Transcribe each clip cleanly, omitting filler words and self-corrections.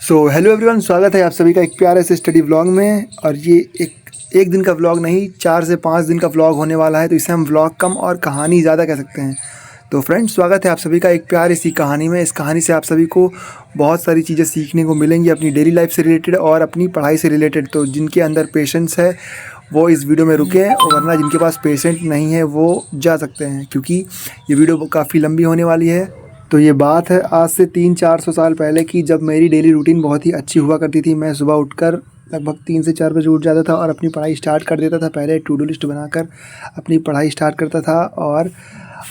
Hello everyone, स्वागत है आप सभी का एक प्यारे से स्टडी व्लॉग में। और ये एक दिन का व्लॉग नहीं, 4 से 5 दिन का व्लॉग होने वाला है। तो इसे हम व्लॉग कम और कहानी ज़्यादा कह सकते हैं। तो फ्रेंड्स, स्वागत है आप सभी का एक प्यारी सी कहानी में। इस कहानी से आप सभी को बहुत सारी चीज़ें सीखने को मिलेंगी, अपनी डेली लाइफ से रिलेटेड और अपनी पढ़ाई से रिलेटेड। तो जिनके अंदर पेशेंस है वो इस वीडियो में रुकें, और वरना जिनके पास पेशेंट नहीं है वो जा सकते हैं, क्योंकि ये वीडियो काफ़ी लंबी होने वाली है। तो ये बात है आज से 300-400 साल पहले की, जब मेरी डेली रूटीन बहुत ही अच्छी हुआ करती थी। मैं सुबह उठकर लगभग 3 से 4 बजे उठ जाता था और अपनी पढ़ाई स्टार्ट कर देता था। पहले टू डू लिस्ट बनाकर अपनी पढ़ाई स्टार्ट करता था और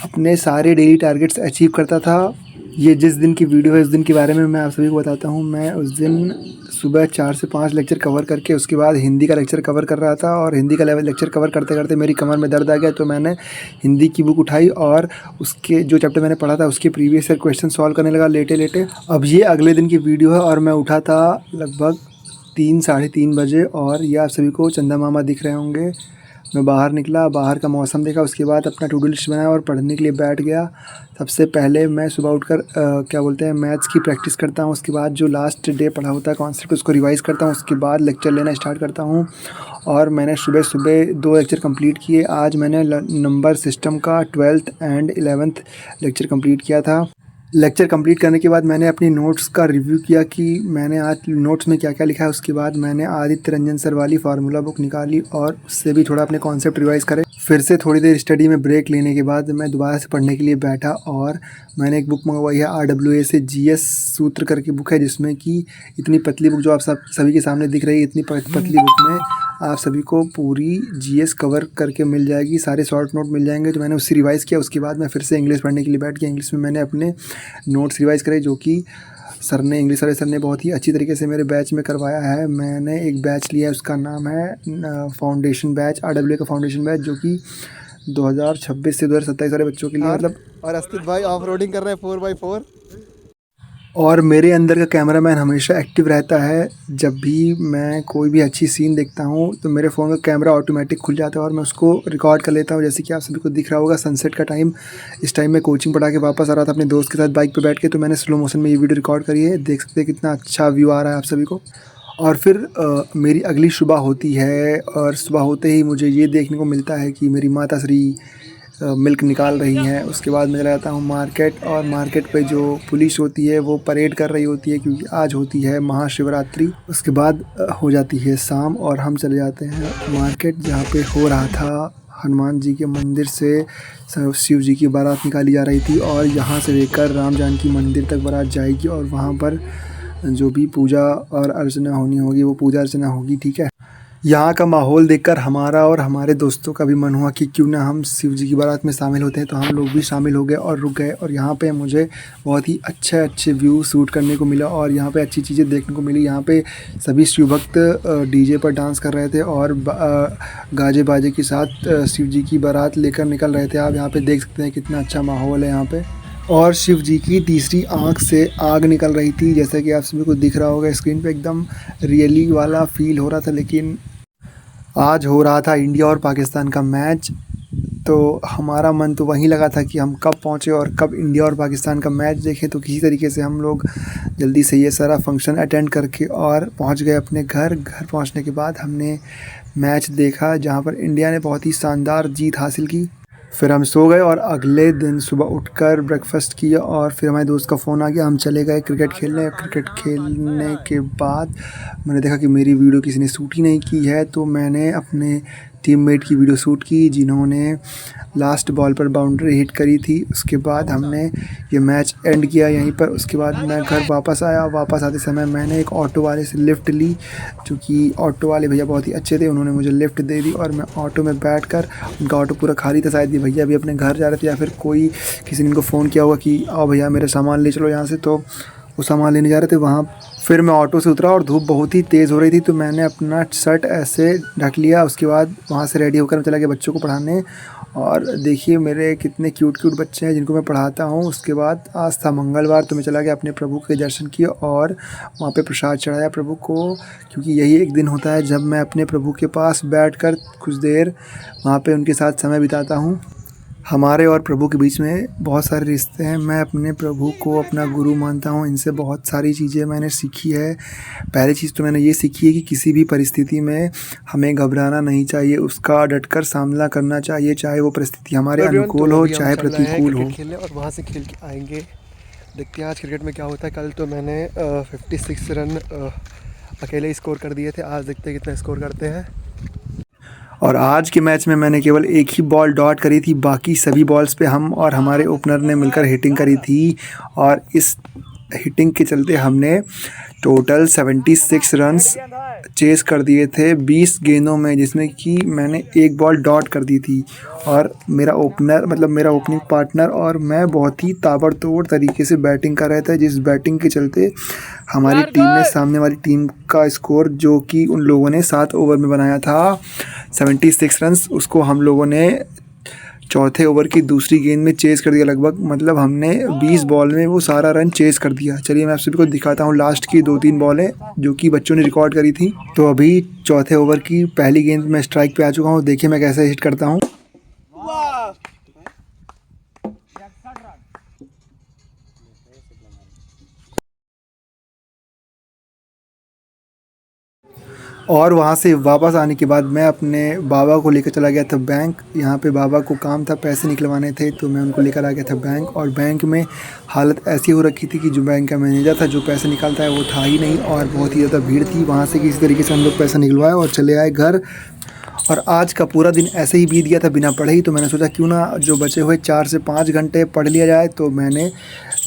अपने सारे डेली टारगेट्स अचीव करता था। ये जिस दिन की वीडियो है, इस दिन के बारे में मैं आप सभी को बताता हूँ। मैं उस दिन सुबह 4 से 5 लेक्चर कवर करके उसके बाद हिंदी का लेक्चर कवर कर रहा था, और हिंदी का लेक्चर कवर करते करते मेरी कमर में दर्द आ गया। तो मैंने हिंदी की बुक उठाई और उसके जो चैप्टर मैंने पढ़ा था उसके प्रीवियस ईयर क्वेश्चन सॉल्व करने लगा लेटे लेटे। अब ये अगले दिन की वीडियो है, और मैं उठा था लगभग 3-3:30 बजे, और ये आप सभी को चंदा मामा दिख रहे होंगे। मैं बाहर निकला, बाहर का मौसम देखा, उसके बाद अपना टू डू लिस्ट बनाया और पढ़ने के लिए बैठ गया। सबसे पहले मैं सुबह उठकर क्या बोलते हैं, मैथ्स की प्रैक्टिस करता हूँ। उसके बाद जो लास्ट डे पढ़ा होता है कॉन्सेप्ट, उसको रिवाइज़ करता हूँ। उसके बाद लेक्चर लेना स्टार्ट करता हूँ, और मैंने सुबह सुबह 2 लेक्चर कंप्लीट किए। आज मैंने नंबर सिस्टम का 12th and 11th lecture complete किया था। लेक्चर कंप्लीट करने के बाद मैंने अपनी नोट्स का रिव्यू किया कि मैंने आज नोट्स में क्या क्या लिखा है। उसके बाद मैंने आदित्य रंजन सर वाली फार्मूला बुक निकाली और उससे भी थोड़ा अपने कॉन्सेप्ट रिवाइज़ करे। फिर से थोड़ी देर स्टडी में ब्रेक लेने के बाद मैं दोबारा से पढ़ने के लिए बैठा, और मैंने एक बुक मंगवाई है RWA से, GS सूत्र करके बुक है, जिसमें कि इतनी पतली बुक जो आप सभी के सामने दिख रही है, इतनी पतली बुक में आप सभी को पूरी GS कवर करके मिल जाएगी, सारे शॉर्ट नोट मिल जाएंगे। तो मैंने उससे रिवाइज़ किया। उसके बाद मैं फिर से इंग्लिश पढ़ने के लिए बैठ गया। इंग्लिश में मैंने अपने नोट्स रिवाइज़ करे, जो कि इंग्लिश वाले सर ने बहुत ही अच्छी तरीके से मेरे बैच में करवाया है। मैंने एक बैच लिया है, उसका नाम है फाउंडेशन बैच, RWA का फाउंडेशन बैच, जो कि 2026 से 2027 वाले बच्चों के लिए मतलब। और अस्तित भाई ऑफ रोडिंग कर रहे हैं 4x4। और मेरे अंदर का कैमरामैन हमेशा एक्टिव रहता है। जब भी मैं कोई भी अच्छी सीन देखता हूँ तो मेरे फ़ोन का कैमरा ऑटोमेटिक खुल जाता है और मैं उसको रिकॉर्ड कर लेता हूँ। जैसे कि आप सभी को दिख रहा होगा सनसेट का टाइम। इस टाइम मैं कोचिंग पढ़ा के वापस आ रहा था अपने दोस्त के साथ बाइक पे बैठ के, तो मैंने स्लो मोशन में ये वीडियो रिकॉर्ड करी है। देख सकते हैं कितना अच्छा व्यू आ रहा है आप सभी को। और फिर मेरी अगली सुबह होती है, और सुबह होते ही मुझे ये देखने को मिलता है कि मेरी माता श्री मिल्क निकाल रही हैं। उसके बाद मैं चला जाता हूँ मार्केट, और मार्केट पे जो पुलिस होती है वो परेड कर रही होती है, क्योंकि आज होती है महाशिवरात्रि। उसके बाद हो जाती है शाम, और हम चले जाते हैं मार्केट, जहाँ पे हो रहा था हनुमान जी के मंदिर से शिव जी की बारात निकाली जा रही थी, और यहाँ से लेकर राम जानकी मंदिर तक बारात जाएगी, और वहाँ पर जो भी पूजा और अर्चना होनी होगी वो पूजा अर्चना होगी। ठीक है। यहाँ का माहौल देखकर हमारा और हमारे दोस्तों का भी मन हुआ कि क्यों ना हम शिव जी की बारात में शामिल होते हैं। तो हम लोग भी शामिल हो गए और रुक गए, और यहाँ पे मुझे बहुत ही अच्छे व्यू शूट करने को मिला, और यहाँ पे अच्छी चीज़ें देखने को मिली। यहाँ पे सभी शिव भक्त डीजे पर डांस कर रहे थे और गाजे बाजे के साथ शिव जी की बारात लेकर निकल रहे थे। आप यहाँ पे देख सकते हैं कितना अच्छा माहौल है यहाँ पे। और शिव जी की तीसरी आँख से आग निकल रही थी, जैसा कि आप सभी को दिख रहा होगा स्क्रीन पे। एकदम रियली वाला फील हो रहा था। लेकिन आज हो रहा था इंडिया और पाकिस्तान का मैच, तो हमारा मन तो वहीं लगा था कि हम कब पहुँचे और कब इंडिया और पाकिस्तान का मैच देखें। तो किसी तरीके से हम लोग जल्दी से ये सारा फंक्शन अटेंड करके और पहुँच गए अपने घर। घर पहुँचने के बाद हमने मैच देखा, जहाँ पर इंडिया ने बहुत ही शानदार जीत हासिल की। फिर हम सो गए, और अगले दिन सुबह उठकर ब्रेकफास्ट किया, और फिर हमारे दोस्त का फ़ोन आ गया। हम चले गए क्रिकेट खेलने। क्रिकेट खेलने के बाद मैंने देखा कि मेरी वीडियो किसी ने शूट ही नहीं की है, तो मैंने अपने टीममेट की वीडियो शूट की, जिन्होंने लास्ट बॉल पर बाउंड्री हिट करी थी। उसके बाद हमने ये मैच एंड किया यहीं पर। उसके बाद मैं घर वापस आया। वापस आते समय मैंने एक ऑटो वाले से लिफ़्ट ली, क्योंकि ऑटो वाले भैया बहुत ही अच्छे थे। उन्होंने मुझे लिफ़्ट दे दी, और मैं ऑटो में बैठकर, उनका ऑटो पूरा खाली था, शायद ये भैया भी अपने घर जा रहे थे, या फिर कोई किसी ने इनको फ़ोन किया होगा कि आओ भैया मेरे सामान ले चलो यहाँ से, तो वो सामान लेने जा रहे थे वहाँ। फिर मैं ऑटो से उतरा और धूप बहुत ही तेज़ हो रही थी, तो मैंने अपना शर्ट ऐसे ढक लिया। उसके बाद वहाँ से रेडी होकर मैं चला गया बच्चों को पढ़ाने। और देखिए मेरे कितने क्यूट बच्चे हैं जिनको मैं पढ़ाता हूँ। उसके बाद आज था मंगलवार, तो मैं चला गया अपने प्रभु के दर्शन किए, और वहाँ पे प्रसाद चढ़ाया प्रभु को, क्योंकि यही एक दिन होता है जब मैं अपने प्रभु के पास बैठकर कुछ देर वहाँ पे उनके साथ समय बिताता हूँ। हमारे और प्रभु के बीच में बहुत सारे रिश्ते हैं। मैं अपने प्रभु को अपना गुरु मानता हूँ। इनसे बहुत सारी चीज़ें मैंने सीखी है। पहली चीज़ तो मैंने ये सीखी है कि किसी भी परिस्थिति में हमें घबराना नहीं चाहिए, उसका डटकर सामना करना चाहिए, चाहे वो परिस्थिति हमारे अनुकूल हो चाहे प्रतिकूल हो। खेलने और वहाँ से खेल के आएंगे, देखते हैं आज क्रिकेट में क्या होता है। कल तो मैंने 56 रन अकेले ही स्कोर कर दिए थे, आज देखते हैं कितना स्कोर करते हैं। और आज के मैच में मैंने केवल एक ही बॉल डॉट करी थी, बाकी सभी बॉल्स पे हम और हमारे ओपनर ने मिलकर हिटिंग करी थी। और इस हिटिंग के चलते हमने टोटल 76 रन्स चेस कर दिए थे 20 गेंदों में, जिसमें कि मैंने एक बॉल डॉट कर दी थी। और मेरा ओपनर मतलब मेरा ओपनिंग पार्टनर और मैं बहुत ही ताबड़तोड़ तरीके से बैटिंग कर रहे थे, जिस बैटिंग के चलते हमारी टीम ने सामने वाली टीम का स्कोर, जो कि उन लोगों ने 7 ओवर में बनाया था 76 रन्स, उसको हम लोगों ने चौथे ओवर की दूसरी गेंद में चेज़ कर दिया लगभग। मतलब हमने 20 बॉल में वो सारा रन चेज़ कर दिया। चलिए मैं आप सभी को दिखाता हूँ लास्ट की 2-3 बॉलें जो कि बच्चों ने रिकॉर्ड करी थी। तो अभी चौथे ओवर की पहली गेंद में स्ट्राइक पे आ चुका हूँ। देखिए मैं कैसे हिट करता हूँ। और वहाँ से वापस आने के बाद मैं अपने बाबा को लेकर चला गया था बैंक। यहाँ पे बाबा को काम था, पैसे निकलवाने थे, तो मैं उनको लेकर आ गया था बैंक। और बैंक में हालत ऐसी हो रखी थी कि जो बैंक का मैनेजर था, जो पैसे निकालता है, वो था ही नहीं और बहुत ही ज़्यादा भीड़ थी। वहाँ से किसी तरीके से हम लोग पैसा निकलवाए और चले आए घर। और आज का पूरा दिन ऐसे ही बीत गया था बिना पढ़े ही। तो मैंने सोचा क्यों ना जो बचे हुए 4 से 5 घंटे पढ़ लिया जाए। तो मैंने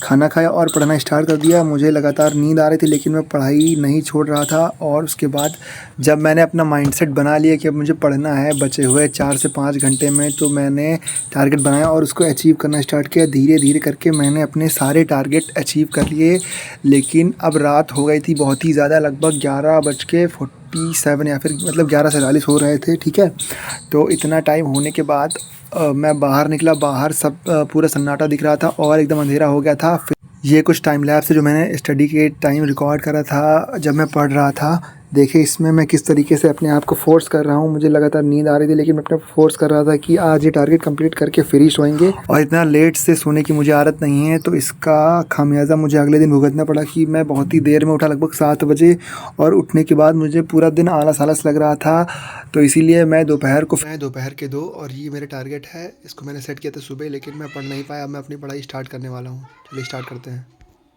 खाना खाया और पढ़ना स्टार्ट कर दिया। मुझे लगातार नींद आ रही थी, लेकिन मैं पढ़ाई नहीं छोड़ रहा था। और उसके बाद जब मैंने अपना माइंडसेट बना लिया कि अब मुझे पढ़ना है बचे हुए 4 से 5 घंटे में, तो मैंने टारगेट बनाया और उसको अचीव करना स्टार्ट किया। धीरे धीरे करके मैंने अपने सारे टारगेट अचीव कर लिए। लेकिन अब रात हो गई थी बहुत ही ज़्यादा, लगभग 11:47 या फिर मतलब 11:47 हो रहे थे, ठीक है। तो इतना टाइम होने के बाद मैं बाहर निकला। बाहर सब पूरा सन्नाटा दिख रहा था और एकदम अंधेरा हो गया था। फिर ये कुछ टाइम लैप्स है जो मैंने स्टडी के टाइम रिकॉर्ड करा था जब मैं पढ़ रहा था। देखिए इसमें मैं किस तरीके से अपने आप को फोर्स कर रहा हूँ। मुझे लगातार नींद आ रही थी, लेकिन मैं अपने फोर्स कर रहा था कि आज ये टारगेट कंप्लीट करके फिर ही सोएंगे। और इतना लेट से सोने की मुझे आदत नहीं है, तो इसका खामियाजा मुझे अगले दिन भुगतना पड़ा कि मैं बहुत ही देर में उठा, लगभग 7 बजे। और उठने के बाद मुझे पूरा दिन आलस आलस लग रहा था। तो इसीलिए मैं दोपहर के 2 और ये मेरे टारगेट है। इसको मैंने सेट किया था सुबह, लेकिन मैं पढ़ नहीं पाया। मैं अपनी पढ़ाई स्टार्ट करने वाला हूँ। चलिए स्टार्ट करते हैं।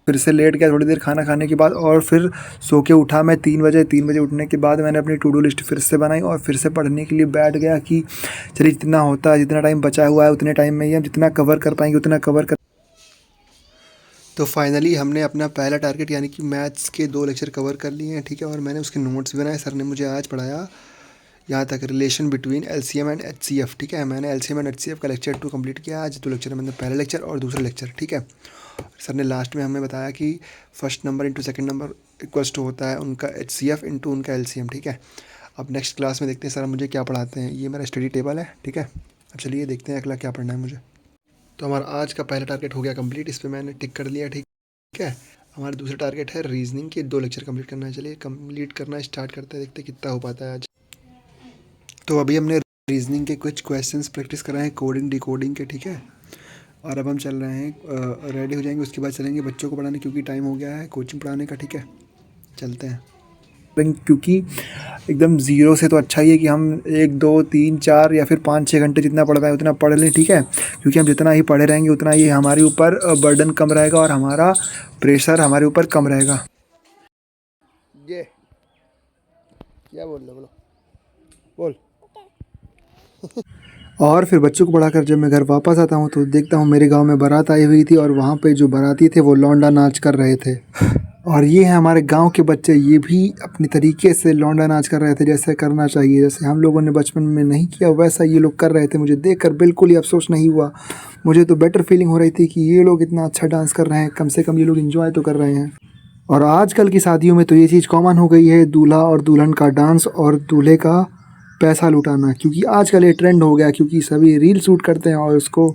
फिर से लेट गया थोड़ी देर खाना खाने के बाद और फिर सो के उठा मैं 3 बजे। 3 बजे उठने के बाद मैंने अपनी टू डू लिस्ट फिर से बनाई और फिर से पढ़ने के लिए बैठ गया कि चलिए जितना होता है, जितना टाइम बचा हुआ है उतने टाइम में ही हम जितना कवर कर पाएंगे उतना कवर कर। तो फाइनली हमने अपना पहला टारगेट यानी कि मैथ्स के 2 लेक्चर कवर कर लिए हैं, ठीक है। और मैंने उसके नोट्स बनाए। सर ने मुझे आज पढ़ाया यहाँ तक relation between LCM and HCF, ठीक है। मैंने एलसीएम एंड एचसीएफ का लेक्चर 2 कंप्लीट किया। आज 2 लेक्चर है, मतलब पहला लेक्चर और दूसरा लेक्चर, ठीक है। सर ने लास्ट में हमें बताया कि first number into second number equals to होता है उनका एचसीएफ इंटू उनका एलसीएम, ठीक है। अब नेक्स्ट क्लास में देखते हैं सर मुझे क्या पढ़ाते हैं। ये मेरा स्टडी टेबल है, ठीक है। अब चलिए देखते हैं अगला क्या पढ़ना है मुझे। तो हमारा आज का पहला टारगेट हो गया कंप्लीट, इस पर मैंने टिक कर लिया, ठीक है। हमारा दूसरा टारगेट है रीजनिंग के 2 लेक्चर कंप्लीट करना है। चलिए कंप्लीट करना स्टार्ट करते हैं, देखते हैं कितना हो पाता है आज। तो अभी हमने रीजनिंग के कुछ क्वेश्चंस प्रैक्टिस कराए हैं, कोडिंग डिकोडिंग के, ठीक है। और अब हम चल रहे हैं, रेडी हो जाएंगे, उसके बाद चलेंगे बच्चों को पढ़ाने, क्योंकि टाइम हो गया है कोचिंग पढ़ाने का, ठीक है। चलते हैं क्योंकि एकदम ज़ीरो से तो अच्छा ही है कि हम 1 2 3 4 या फिर 5 6 घंटे जितना पढ़ पाए उतना पढ़ लें, ठीक है। क्योंकि हम जितना ही पढ़े रहेंगे उतना ही हमारे ऊपर बर्डन कम रहेगा और हमारा प्रेशर हमारे ऊपर कम रहेगा। ये क्या बोल रहे, बोल। और फिर बच्चों को पढ़ाकर जब मैं घर वापस आता हूँ तो देखता हूँ मेरे गांव में बारात आई हुई थी और वहाँ पे जो बाराती थे वो लौंडा नाच कर रहे थे। और ये हैं हमारे गांव के बच्चे, ये भी अपने तरीके से लौंडा नाच कर रहे थे जैसे करना चाहिए, जैसे हम लोगों ने बचपन में नहीं किया वैसा ये लोग कर रहे थे। मुझे देखकर बिल्कुल ही अफसोस नहीं हुआ, मुझे तो बेटर फीलिंग हो रही थी कि ये लोग इतना अच्छा डांस कर रहे हैं, कम से कम ये लोग इन्जॉय तो कर रहे हैं। और आजकल की शादियों में तो ये चीज़ कॉमन हो गई है, दूल्हा और दुल्हन का डांस और दूल्हे का पैसा लुटाना। क्योंकि आजकल ये ट्रेंड हो गया, क्योंकि सभी रील शूट करते हैं और उसको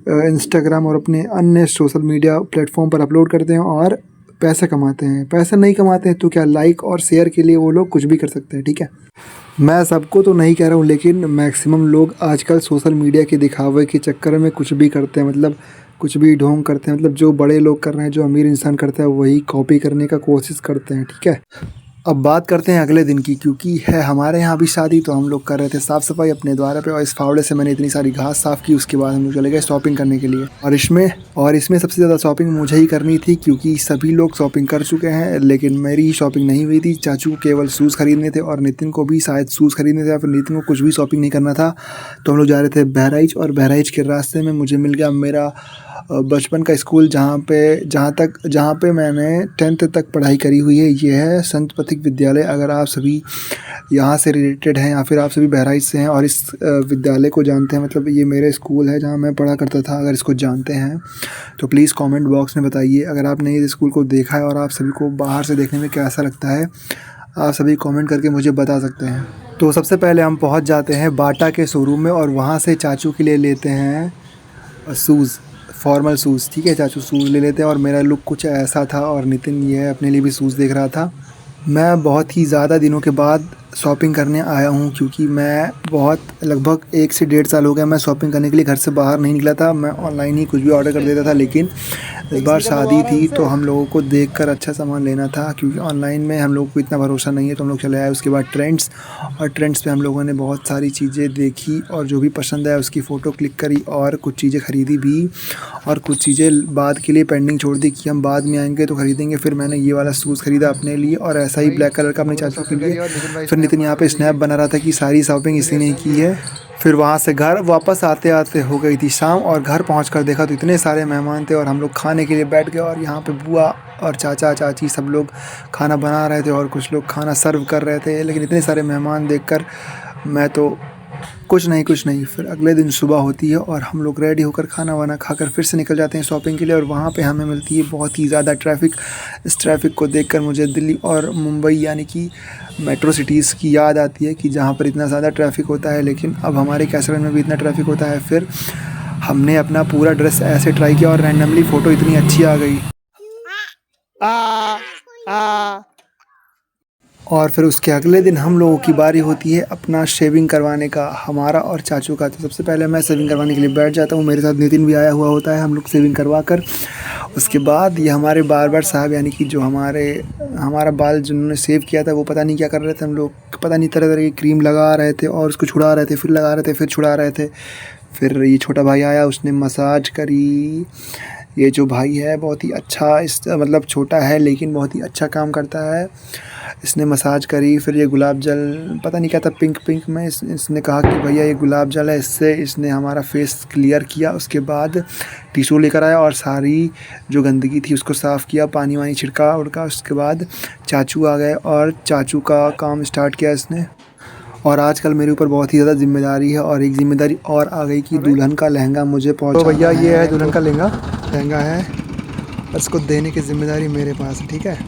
इंस्टाग्राम और अपने अन्य सोशल मीडिया प्लेटफॉर्म पर अपलोड करते हैं और पैसे कमाते हैं। पैसे नहीं कमाते हैं तो क्या, लाइक और शेयर के लिए वो लोग कुछ भी कर सकते हैं, ठीक है। मैं सबको तो नहीं कह रहा हूँ, लेकिन मैक्सिमम लोग आजकल सोशल मीडिया के दिखावे के चक्कर में कुछ भी करते हैं, मतलब कुछ भी ढोंग करते हैं। मतलब जो बड़े लोग कर रहे हैं, जो अमीर इंसान करता है, वही कॉपी करने का कोशिश करते हैं, ठीक है। अब बात करते हैं अगले दिन की, क्योंकि है हमारे यहाँ भी शादी, तो हम लोग कर रहे थे साफ़ सफाई अपने द्वार पे, और इस फावड़े से मैंने इतनी सारी घास साफ़ की। उसके बाद हम लोग चले गए शॉपिंग करने के लिए, और इसमें सबसे ज़्यादा शॉपिंग मुझे ही करनी थी, क्योंकि सभी लोग शॉपिंग कर चुके हैं, लेकिन मेरी ही शॉपिंग नहीं हुई थी। चाचू को केवल शूज़ खरीदने थे, और नितिन को भी शायद शूज़ खरीदने थे, या फिर नितिन को कुछ भी शॉपिंग नहीं करना था। तो हम लोग जा रहे थे बहराइच, और बहराइच के रास्ते में मुझे मिल गया मेरा बचपन का स्कूल, जहाँ पे मैंने 10th तक पढ़ाई करी हुई है। ये है संत पथिक विद्यालय। अगर आप सभी यहाँ से रिलेटेड हैं, या फिर आप सभी बहराइच से हैं और इस विद्यालय को जानते हैं, मतलब ये मेरे स्कूल है जहाँ मैं पढ़ा करता था, अगर इसको जानते हैं तो प्लीज़ कमेंट बॉक्स में बताइए। अगर आपने इस स्कूल को देखा है और आप सभी को बाहर से देखने में कैसा लगता है, आप सभी कमेंट करके मुझे बता सकते हैं। तो सबसे पहले हम पहुँच जाते हैं बाटा के शोरूम में, और वहाँ से चाचू के लिए लेते हैं शूज़, फॉर्मल शूज़, ठीक है। चाचू शूज़ ले लेते हैं, और मेरा लुक कुछ ऐसा था, और नितिन ये अपने लिए भी शूज़ देख रहा था। मैं बहुत ही ज़्यादा दिनों के बाद शॉपिंग करने आया हूँ, क्योंकि मैं लगभग 1 से 1.5 साल हो गया मैं शॉपिंग करने के लिए घर से बाहर नहीं निकला था। मैं ऑनलाइन ही कुछ भी ऑर्डर कर देता था, लेकिन इस बार शादी थी तो हम लोगों को देखकर अच्छा सामान लेना था, क्योंकि ऑनलाइन में हम लोगों को इतना भरोसा नहीं है। तो हम लोग चले आए उसके बाद ट्रेंड्स पे हम लोगों ने बहुत सारी चीज़ें देखी, और जो भी पसंद आया उसकी फ़ोटो क्लिक करी, और कुछ चीज़ें ख़रीदी भी, और कुछ चीज़ें बाद के लिए पेंडिंग छोड़ दी कि हम बाद में आएंगे तो ख़रीदेंगे। फिर मैंने ये वाला शूज़ ख़रीदा अपने लिए, और ऐसा ही ब्लैक कलर का अपने चाचू के लिए। फिर नितिन यहाँ पे स्नैप बना रहा था कि सारी शॉपिंग इसी ने की है। फिर वहाँ से घर वापस आते आते हो गई थी शाम, और घर पहुँचकर देखा तो इतने सारे मेहमान थे, और हम लोग खाने के लिए बैठ गए, और यहाँ पे बुआ और चाचा चाची सब लोग खाना बना रहे थे, और कुछ लोग खाना सर्व कर रहे थे। लेकिन इतने सारे मेहमान देखकर मैं तो कुछ नहीं। फिर अगले दिन सुबह होती है, और हम लोग रेडी होकर खाना वाना खाकर फिर से निकल जाते हैं शॉपिंग के लिए, और वहाँ पे हमें मिलती है बहुत ही ज़्यादा ट्रैफ़िक। इस ट्रैफ़िक को देखकर मुझे दिल्ली और मुंबई यानी कि मेट्रो सिटीज़ की याद आती है, कि जहाँ पर इतना ज़्यादा ट्रैफ़िक होता है, लेकिन अब हमारे कैसरगंज में भी इतना ट्रैफ़िक होता है। फिर हमने अपना पूरा ड्रेस ऐसे ट्राई किया, और रैंडमली फ़ोटो इतनी अच्छी आ गई। और फिर उसके अगले दिन हम लोगों की बारी होती है अपना शेविंग करवाने का, हमारा और चाचू का। तो सबसे पहले मैं शेविंग करवाने के लिए बैठ जाता हूँ, मेरे साथ नितिन भी आया हुआ होता है। हम लोग शेविंग करवा कर उसके बाद ये हमारे बार्बर साहब, यानी कि जो हमारा बाल जिन्होंने शेव किया था, वो पता नहीं क्या कर रहे थे। हम लोग पता नहीं तरह तरह की क्रीम लगा रहे थे, और उसको छुड़ा रहे थे, फिर लगा रहे थे, फिर छुड़ा रहे थे। फिर ये छोटा भाई आया, उसने मसाज करी। ये जो भाई है बहुत ही अच्छा, मतलब छोटा है लेकिन बहुत ही अच्छा काम करता है। इसने मसाज करी। फिर ये गुलाब जल पता नहीं क्या था, पिंक में इसने कहा कि भैया ये गुलाब जल है, इससे इसने हमारा फेस क्लियर किया। उसके बाद टिश्यू लेकर आया, और सारी जो गंदगी थी उसको साफ़ किया, पानी वानी छिड़का उड़का। उसके बाद चाचू आ गए, और चाचू का काम स्टार्ट किया इसने। और आजकल मेरे ऊपर बहुत ही ज़्यादा ज़िम्मेदारी है, और एक ज़िम्मेदारी और आ गई कि दुल्हन का लहंगा मुझे पहुंचाना है। तो भैया ये है दुल्हन का लहंगा है, और इसको देने की ज़िम्मेदारी मेरे पास है, ठीक है।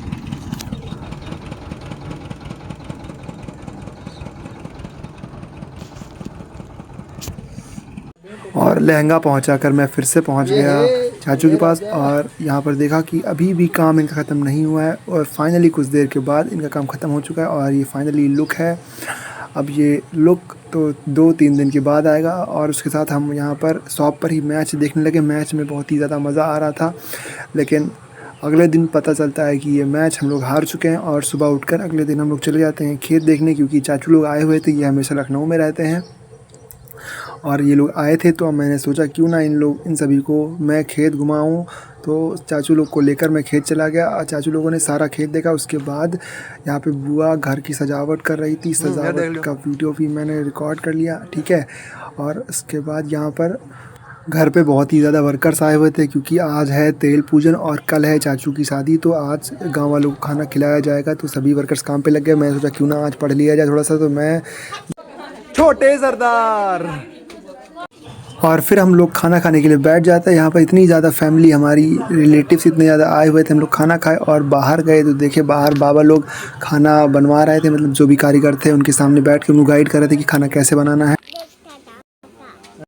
और लहंगा पहुंचाकर मैं फिर से पहुंच गया चाचू के पास, और यहाँ पर देखा कि अभी भी काम इनका ख़त्म नहीं हुआ है, और फाइनली कुछ देर के बाद इनका काम ख़त्म हो चुका है, और ये फाइनली लुक है। अब ये लुक तो 2-3 दिन के बाद आएगा। और उसके साथ हम यहाँ पर शॉप पर ही मैच देखने लगे। मैच में बहुत ही ज़्यादा मज़ा आ रहा था, लेकिन अगले दिन पता चलता है कि ये मैच हम लोग हार चुके हैं। और सुबह उठकर अगले दिन हम लोग चले जाते हैं खेत देखने, क्योंकि चाचू लोग आए हुए थे, ये हमेशा लखनऊ में रहते हैं, और ये लोग आए थे। तो मैंने सोचा क्यों ना इन सभी को मैं खेत घुमाऊँ। तो चाचू लोग को लेकर मैं खेत चला गया। चाचू लोगों ने सारा खेत देखा। उसके बाद यहाँ पे बुआ घर की सजावट कर रही थी, सजावट का वीडियो भी मैंने रिकॉर्ड कर लिया, ठीक है। और उसके बाद यहाँ पर घर पे बहुत ही ज़्यादा वर्कर्स आए हुए थे, क्योंकि आज है तेल पूजन और कल है चाचू की शादी। तो आज गांव वालों को खाना खिलाया जाएगा, तो सभी वर्कर्स काम पे लग गए। मैं सोचा क्यों ना आज पढ़ लिया जाए थोड़ा सा। तो मैं छोटे सरदार। और फिर हम लोग खाना खाने के लिए बैठ जाते हैं। यहाँ पर इतनी ज़्यादा फैमिली, हमारी रिलेटिव्स इतने ज़्यादा आए हुए थे। हम लोग खाना खाए और बाहर गए तो देखे बाहर बाबा लोग खाना बनवा रहे थे, मतलब जो भी कारीगर थे उनके सामने बैठ के उनको गाइड कर रहे थे कि खाना कैसे बनाना है।